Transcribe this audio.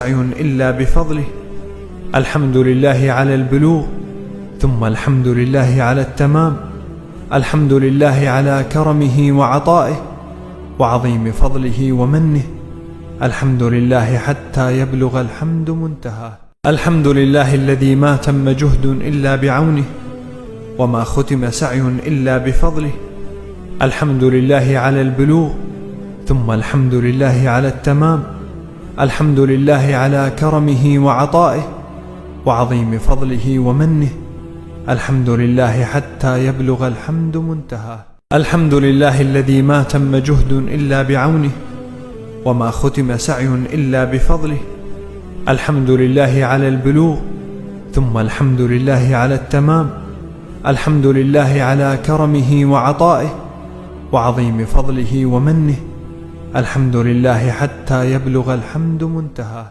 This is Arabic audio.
إلا بفضله. الحمد لله على البلوغ، ثم الحمد لله على التمام. الحمد لله على كرمه وعطائه وعظيم فضله ومنه. الحمد لله حتى يبلغ الحمد منتهى. الحمد لله الذي ما تم جهد إلا بعونه، وما ختم سعي إلا بفضله. الحمد لله على البلوغ، ثم الحمد لله على التمام. الحمد لله على كرمه وعطائه وعظيم فضله ومنه. الحمد لله حتى يبلغ الحمد منتهى. الحمد لله الذي ما تم جهد إلا بعونه، وما ختم سعي إلا بفضله. الحمد لله على البلوغ، ثم الحمد لله على التمام. الحمد لله على كرمه وعطائه وعظيم فضله ومنه. الحمد لله حتى يبلغ الحمد منتهى.